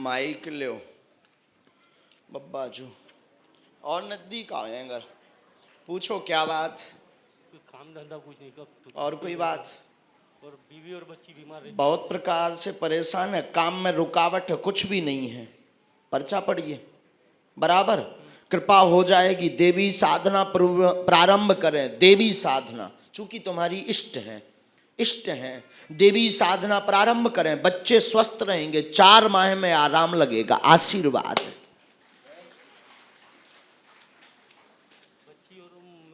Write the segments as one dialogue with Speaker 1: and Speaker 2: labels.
Speaker 1: Mic लो बब्बा जू और नजदीक आए घर पूछो क्या बात।
Speaker 2: कोई काम धंधा कुछ नहीं कब
Speaker 1: और कोई बात।
Speaker 2: और बीवी और बच्ची बीमार रहती
Speaker 1: बहुत प्रकार से परेशान है, काम में रुकावट है, कुछ भी नहीं है। पर्चा पढ़िए बराबर, कृपा हो जाएगी। देवी साधना प्रारंभ करें, देवी साधना चूंकि तुम्हारी इष्ट है, इष्ट है। देवी साधना प्रारंभ करें, बच्चे स्वस्थ रहेंगे, 4 माह में आराम लगेगा, आशीर्वाद।
Speaker 2: बच्ची और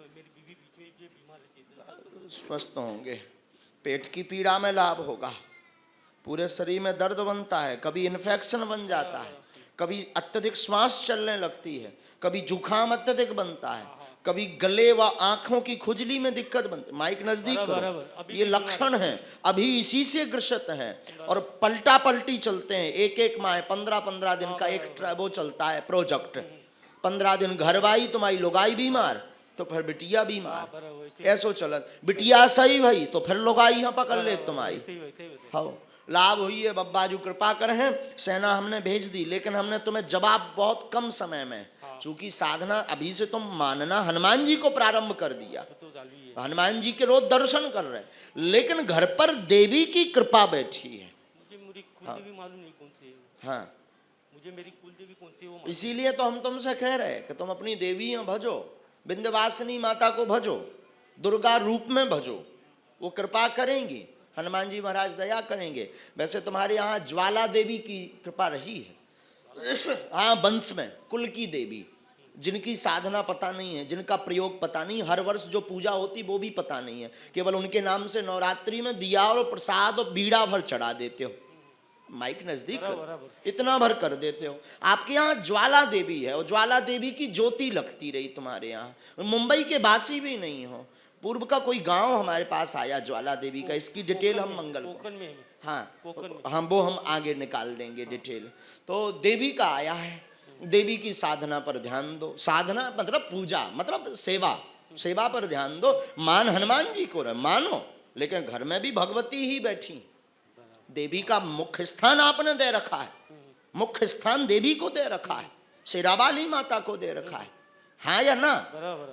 Speaker 2: मेरी बीवी बीच में जो बीमार रहती है
Speaker 1: स्वस्थ होंगे, पेट की पीड़ा में लाभ होगा, पूरे शरीर में दर्द बनता है, कभी इन्फेक्शन बन जाता है, कभी अत्यधिक श्वास चलने लगती है, कभी जुखाम अत्यधिक बनता है, कभी गले व आंखों की खुजली में दिक्कत बनती है। माइक नजदीक करो, ये लक्षण है, अभी इसी से ग्रसित है। और पलटा पलटी चलते हैं, एक एक माह 15-15 दिन का एक वो चलता है प्रोजेक्ट। 15 दिन घरवाई तुम्हारी लुगाई बीमार तो फिर बिटिया बीमार, ऐसो चलत। बिटिया सही भाई तो फिर लुगाई यहाँ पकड़ ले तुम्हारी। हाँ लाभ हुई है, बब्बा जी कृपा कर हैं। सेना हमने भेज दी, लेकिन हमने तुम्हें जवाब बहुत कम समय में, चूंकि साधना अभी से तुम मानना, हनुमान जी को प्रारंभ कर दिया, हनुमान जी के रोज दर्शन कर रहे, लेकिन घर पर देवी की कृपा बैठी है।
Speaker 2: मुझे कुलदेवी मालूम नहीं कौन सी है।
Speaker 1: हाँ
Speaker 2: मुझे मेरी कुलदेवी कौन सी है वो
Speaker 1: इसीलिए तो हम तुमसे कह रहे हैं कि तुम अपनी देवी भजो, विंध्यवासिनी माता को भजो, दुर्गा रूप में भजो, वो कृपा करेंगी, हनुमान जी महाराज दया करेंगे। वैसे तुम्हारे यहाँ ज्वाला देवी की कृपा रही है, हाँ वंश में कुल की देवी, जिनकी साधना पता नहीं है, जिनका प्रयोग पता नहीं, हर वर्ष जो पूजा होती वो भी पता नहीं है, केवल उनके नाम से नवरात्रि में दिया और प्रसाद और बीड़ा भर चढ़ा देते हो। माइक नजदीक इतना भर कर देते हो। आपके यहाँ ज्वाला देवी है, और ज्वाला देवी की ज्योति लगती रही तुम्हारे यहाँ। मुंबई के वासी भी नहीं हो, पूर्व का कोई गांव हमारे पास आया ज्वाला देवी का, इसकी डिटेल हम मंगल को, हाँ वो हम आगे निकाल देंगे डिटेल। तो देवी का आया है, देवी की साधना पर ध्यान दो। साधना मतलब पूजा, मतलब सेवा, सेवा पर ध्यान दो। मान हनुमान जी को मानो, लेकिन घर में भी भगवती ही बैठी। देवी का मुख्य स्थान आपने दे रखा है, मुख्य स्थान देवी को दे रखा है, शेरावाली माता को दे रखा है, हाँ या ना।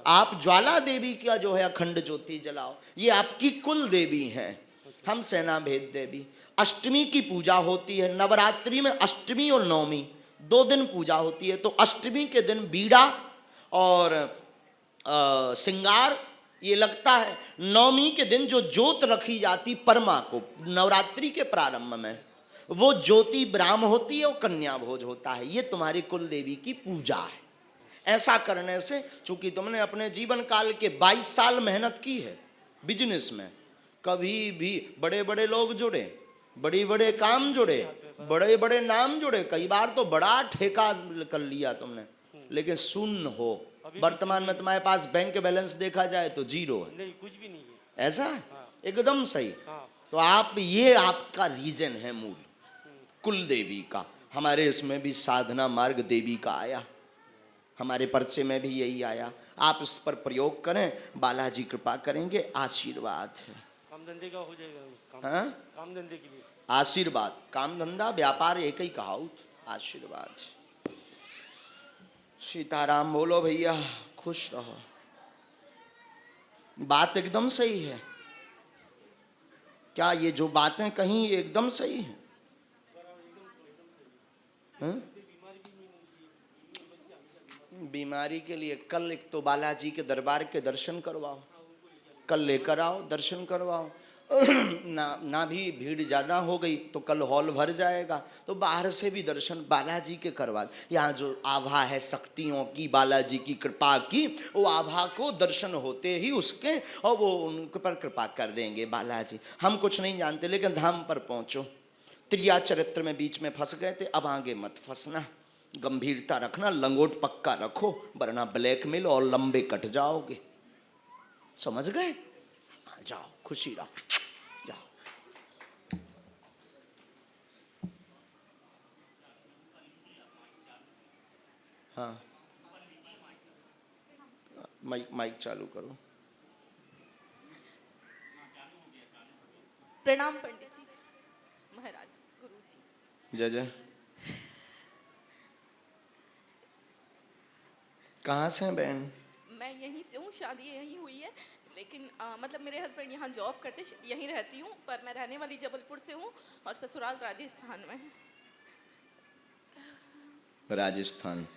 Speaker 1: आप ज्वाला देवी का जो है अखंड ज्योति जलाओ, ये आपकी कुल देवी हैं। हम सेना भेद देवी। अष्टमी की पूजा होती है, नवरात्रि में अष्टमी और नवमी 2 दिन पूजा होती है। तो अष्टमी के दिन बीड़ा और श्रृंगार ये लगता है। नवमी के दिन जो ज्योत रखी जाती परमा को, नवरात्रि के प्रारंभ में वो ज्योति ब्राह्म होती है और कन्या भोज होता है। ये तुम्हारी कुल देवी की पूजा है। ऐसा करने से, चूंकि तुमने अपने जीवन काल के 22 साल मेहनत की है बिजनेस में, कभी भी बड़े बड़े लोग जुड़े, बड़े बड़े काम जुड़े, बड़े बड़े नाम जुड़े, कई बार तो बड़ा ठेका कर लिया तुमने, लेकिन शून्य हो। वर्तमान में तुम्हारे पास बैंक बैलेंस देखा जाए तो 0 है,
Speaker 2: नहीं कुछ भी नहीं है।
Speaker 1: ऐसा एकदम सही। तो आप, ये आपका रीजन है मूल कुल देवी का। हमारे इसमें भी साधना मार्ग देवी का आया, हमारे पर्चे में भी यही आया। आप इस पर प्रयोग करें, बालाजी कृपा करेंगे, आशीर्वाद है।
Speaker 2: काम धंधे का हो जाएगा,
Speaker 1: हाँ
Speaker 2: काम धंधे के लिए
Speaker 1: आशीर्वाद, काम धंधा व्यापार एक ही कहा, आशीर्वाद। सीताराम बोलो भैया, खुश रहो। बात एकदम सही है क्या? ये जो बातें कहीं एकदम सही है, हाँ? बीमारी के लिए कल एक तो बालाजी के दरबार के दर्शन करवाओ, कल लेकर आओ, दर्शन करवाओ। ना भी भीड़ ज़्यादा हो गई तो कल हॉल भर जाएगा, तो बाहर से भी दर्शन बालाजी के करवा। यहाँ जो आभा है शक्तियों की, बालाजी की कृपा की, वो आभा को दर्शन होते ही उसके, और वो उनके पर कृपा कर देंगे बालाजी। हम कुछ नहीं जानते, लेकिन धाम पर पहुँचो। त्रिया चरित्र में बीच में फंस गए थे, अब आगे मत फंसना, गंभीरता रखना, लंगोट पक्का रखो, वरना ब्लैकमेल और लंबे कट जाओगे। समझ गए? जाओ, खुशी रहो, जाओ। हाँ माइक माइक चालू करो।
Speaker 3: प्रणाम पंडित जी, महाराज, गुरु जी।
Speaker 1: जय जय। कहाँ से हैं बहन?
Speaker 3: मैं यहीं से हूँ, शादी यहीं हुई है, लेकिन मतलब मेरे हस्बैंड यहाँ जॉब करते, यहीं रहती हूँ, पर मैं रहने वाली जबलपुर से हूँ और ससुराल राजस्थान में है।
Speaker 1: राजस्थान।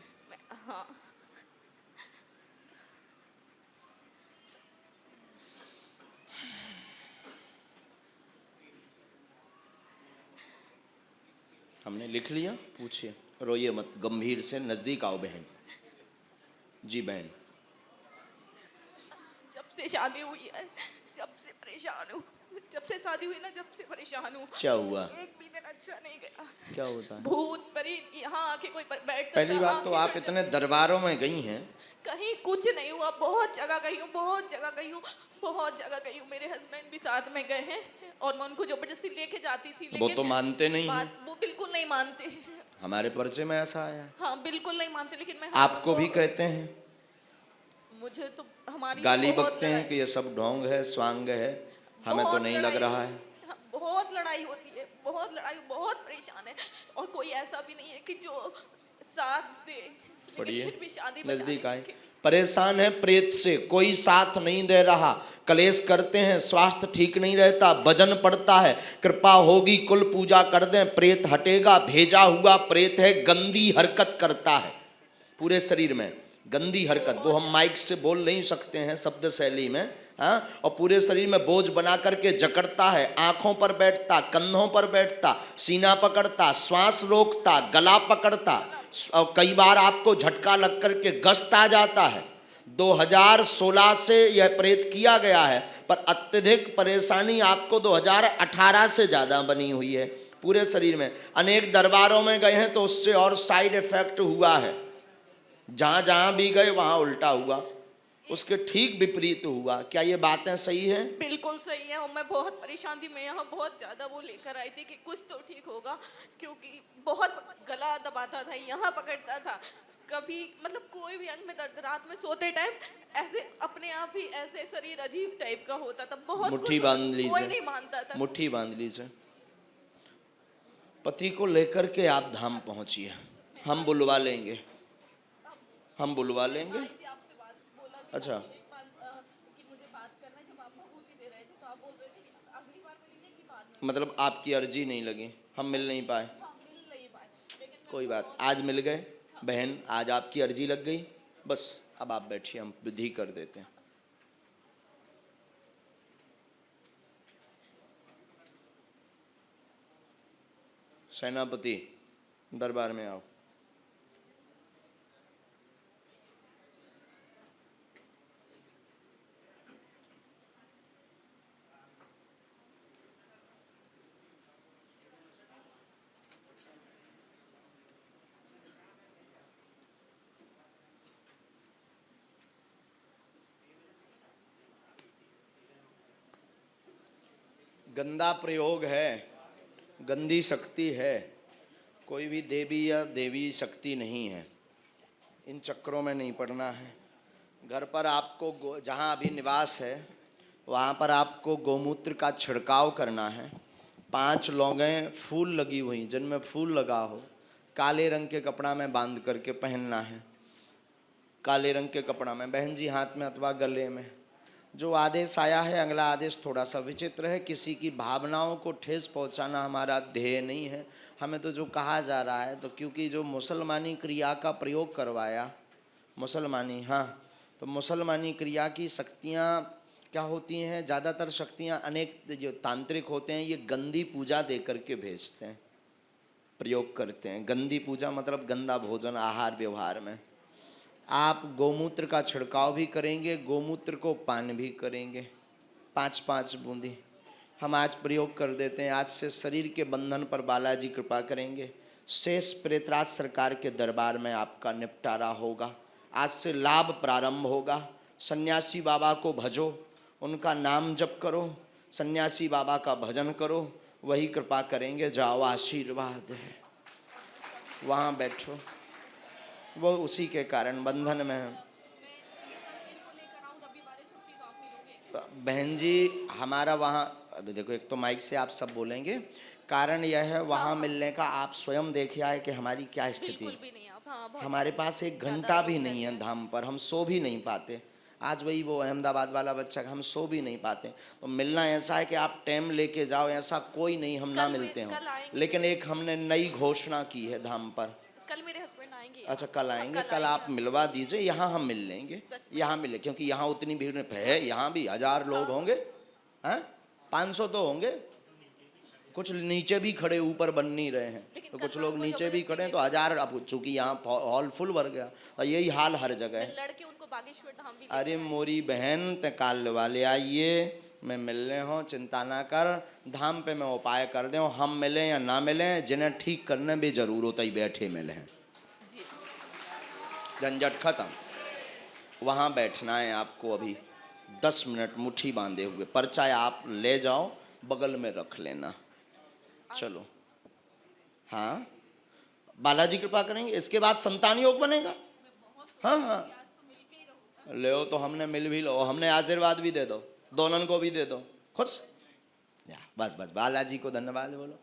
Speaker 3: हाँ।
Speaker 1: हमने लिख लिया, पूछिए, रोइए मत, गंभीर से नजदीक आओ बहन। जी बहन।
Speaker 3: जब से शादी हुई है, जब से परेशान हूँ, जब से शादी हुई ना, जब से परेशान हूँ।
Speaker 1: क्या हुआ?
Speaker 3: एक भी दिन अच्छा नहीं गया।
Speaker 1: क्या होता है?
Speaker 3: भूत प्रेत यहाँ आके कोई बैठता
Speaker 1: पहली
Speaker 3: था,
Speaker 1: बात तो आप
Speaker 3: आंखें
Speaker 1: इतने दरबारों में गई हैं।
Speaker 3: कहीं कुछ नहीं हुआ, बहुत जगह गई हूँ, बहुत जगह गई हूँ, बहुत जगह गई हूँ। मेरे हस्बैंड भी साथ में गए हैं और मैं उनको जबरदस्ती लेके जाती थी,
Speaker 1: वो तो मानते नहीं हैं।
Speaker 3: वो बिल्कुल नहीं मानते।
Speaker 1: हमारे परिचय में ऐसा आया है।
Speaker 3: हाँ, बिल्कुल नहीं मानते, लेकिन मैं
Speaker 1: आपको भी कहते हैं,
Speaker 3: मुझे तो हमारी
Speaker 1: गाली
Speaker 3: बहुत
Speaker 1: बकते हैं
Speaker 3: लड़ाई-
Speaker 1: कि ये सब ढोंग है, स्वांग है, हमें तो
Speaker 3: बहुत
Speaker 1: नहीं लग
Speaker 3: लड़ाई-
Speaker 1: रहा है।
Speaker 3: हाँ, बहुत लड़ाई होती है, बहुत लड़ाई, बहुत परेशान है और कोई ऐसा भी नहीं है कि जो साथ दे, लेकिन
Speaker 1: पढ़िए,
Speaker 3: फिर भी शादी
Speaker 1: नजदीक
Speaker 3: बचाने
Speaker 1: आए।
Speaker 3: के-
Speaker 1: परेशान है प्रेत से, कोई साथ नहीं दे रहा, कलेश करते हैं, स्वास्थ्य ठीक नहीं रहता, वजन पड़ता है, कृपा होगी कुल पूजा कर दें, प्रेत हटेगा, भेजा हुआ प्रेत है, गंदी हरकत करता है पूरे शरीर में, गंदी हरकत, वो हम माइक से बोल नहीं सकते हैं शब्द शैली में, हाँ, और पूरे शरीर में बोझ बना करके जकड़ता है, आंखों पर बैठता, कंधों पर बैठता, सीना पकड़ता, श्वास रोकता, गला पकड़ता, और कई बार आपको झटका लग करके गस्त आ जाता है। 2016 से यह प्रेत किया गया है, पर अत्यधिक परेशानी आपको 2018 से ज़्यादा बनी हुई है पूरे शरीर में। अनेक दरबारों में गए हैं तो उससे और साइड इफेक्ट हुआ है, जहाँ जहाँ भी गए वहाँ उल्टा हुआ, उसके ठीक विपरीत हुआ। क्या ये बातें सही हैं?
Speaker 3: बिल्कुल सही है, और मैं बहुत परेशान थी। मैं यहाँ बहुत ज़्यादा वो लेकर आई थी कि कुछ तो ठीक होगा, क्योंकि बहुत गला दबाता था, यहाँ पकड़ता था, कभी मतलब कोई भी अंग में दर्द, रात में सोते टाइम ऐसे अपने आप ही ऐसे शरीर अजीब टाइप का होता था, बहुत
Speaker 1: मुट्ठी
Speaker 3: कुछ
Speaker 1: बांध
Speaker 3: कोई
Speaker 1: लीजिए,
Speaker 3: नहीं मानता था।
Speaker 1: मुट्ठी बांध लीजिए, पति को लेकर के आप धाम पहुंचिए, हम बुलवा लेंगे, हम बुलवा लेंगे।
Speaker 3: आई थी आपसे बात, बोला कि
Speaker 1: अच्छा,
Speaker 3: एक बार कि मुझे बात करना है, जब आप भभूति दे रहे थे तो आप बोल रहे थे कि अगली बार मिलेंगे कि बाद में।
Speaker 1: मतलब आपकी अर्जी नहीं लगी, हम मिल नहीं पाए।
Speaker 3: हाँ, मिल नहीं पाए, लेकिन
Speaker 1: कोई बात, आज मिल गए बहन, आज आपकी अर्जी लग गई, बस अब आप बैठिए, हम विधि कर देते हैं। सेनापति दरबार में आओ। गंदा प्रयोग है, गंदी शक्ति है, कोई भी देवी या देवी शक्ति नहीं है, इन चक्रों में नहीं पड़ना है। घर पर आपको जहाँ अभी निवास है वहाँ पर आपको गोमूत्र का छिड़काव करना है। 5 लौंगें फूल लगी हुई, जिनमें फूल लगा हो, काले रंग के कपड़ा में बांध करके पहनना है, काले रंग के कपड़ा में, बहन जी हाथ में अथवा गले में। जो आदेश आया है, अगला आदेश थोड़ा सा विचित्र है, किसी की भावनाओं को ठेस पहुंचाना हमारा ध्येय नहीं है। हमें तो जो कहा जा रहा है, तो क्योंकि जो मुसलमानी क्रिया का प्रयोग करवाया, मुसलमानी, हाँ, तो मुसलमानी क्रिया की शक्तियाँ क्या होती हैं, ज़्यादातर शक्तियाँ अनेक जो तांत्रिक होते हैं ये गंदी पूजा दे करके भेजते हैं, प्रयोग करते हैं। गंदी पूजा मतलब गंदा भोजन आहार व्यवहार में। आप गोमूत्र का छिड़काव भी करेंगे, गोमूत्र को पान भी करेंगे, 5-5 बूंदी हम आज प्रयोग कर देते हैं। आज से शरीर के बंधन पर बालाजी कृपा करेंगे, शेष प्रेतराज सरकार के दरबार में आपका निपटारा होगा। आज से लाभ प्रारंभ होगा। सन्यासी बाबा को भजो, उनका नाम जप करो, सन्यासी बाबा का भजन करो, वही कृपा करेंगे। जाओ, आशीर्वाद है, वहाँ बैठो, वो उसी के कारण बंधन में है। बहन जी हमारा वहाँ, अभी देखो, एक तो माइक से आप सब बोलेंगे, कारण यह है वहाँ मिलने का, आप स्वयं देखिए आए कि हमारी क्या स्थिति
Speaker 3: बिल्कुल
Speaker 1: है।
Speaker 3: भी नहीं, आप हाँ, बहुत
Speaker 1: हमारे पास एक
Speaker 3: ज़्यादा
Speaker 1: घंटा
Speaker 3: लोग
Speaker 1: भी
Speaker 3: रहते
Speaker 1: नहीं है
Speaker 3: हैं।
Speaker 1: धाम पर, हम सो भी नहीं पाते। आज वही वो अहमदाबाद वाला बच्चा, हम सो भी नहीं पाते। तो मिलना ऐसा है कि आप टाइम लेके जाओ, ऐसा कोई नहीं हम ना मिलते हो।
Speaker 3: कल आएंगे
Speaker 1: लेकिन एक हमने नई घोषणा की है धाम पर।
Speaker 3: कल मेरे हस्बैंड आएंगे
Speaker 1: अच्छा,
Speaker 3: यहाँ।
Speaker 1: कल
Speaker 3: हाँ,
Speaker 1: आएंगे,
Speaker 3: कल
Speaker 1: कल आप
Speaker 3: आएंगे।
Speaker 1: मिलवा दीजिए, यहाँ हम मिल लेंगे।
Speaker 3: सच में?
Speaker 1: यहाँ मिले, क्योंकि यहाँ उतनी भीड़ में है, यहाँ भी 1000 लोग होंगे, हैं 500 तो होंगे, कुछ नीचे भी खड़े, ऊपर बन नहीं रहे हैं,
Speaker 3: लेकिन
Speaker 1: तो
Speaker 3: कल
Speaker 1: कुछ
Speaker 3: रात
Speaker 1: लोग
Speaker 3: को
Speaker 1: नीचे भी
Speaker 3: जबरदस्ती
Speaker 1: खड़े हैं,
Speaker 3: में
Speaker 1: तो 1000। अब चूंकि यहाँ हॉल फुल भर गया, और यही हाल हर जगह है।
Speaker 3: लड़के उनको बागेश्वर धाम भी
Speaker 1: अरे
Speaker 3: लेकर आए।
Speaker 1: मोरी बहन, ते काल वाले आइए, मैं मिलने हो, चिंता ना कर, धाम पे मैं उपाय कर दे, हम मिलें या ना मिलें, जिन्हें ठीक करने भी जरूर होता ही बैठे मिले हैं,
Speaker 3: जी
Speaker 1: झंझट खत्म। वहाँ बैठना है आपको अभी 10 मिनट मुट्ठी बांधे हुए, पर्चा आप ले जाओ, बगल में रख लेना। चलो, हाँ, बालाजी कृपा करेंगे, इसके बाद संतान योग बनेगा। हाँ हाँ, ले तो हमने मिल भी लो, हमने आशीर्वाद भी दे दो, दोनों को भी दे दो, खुश। या बस बस, बालाजी को धन्यवाद बोलो।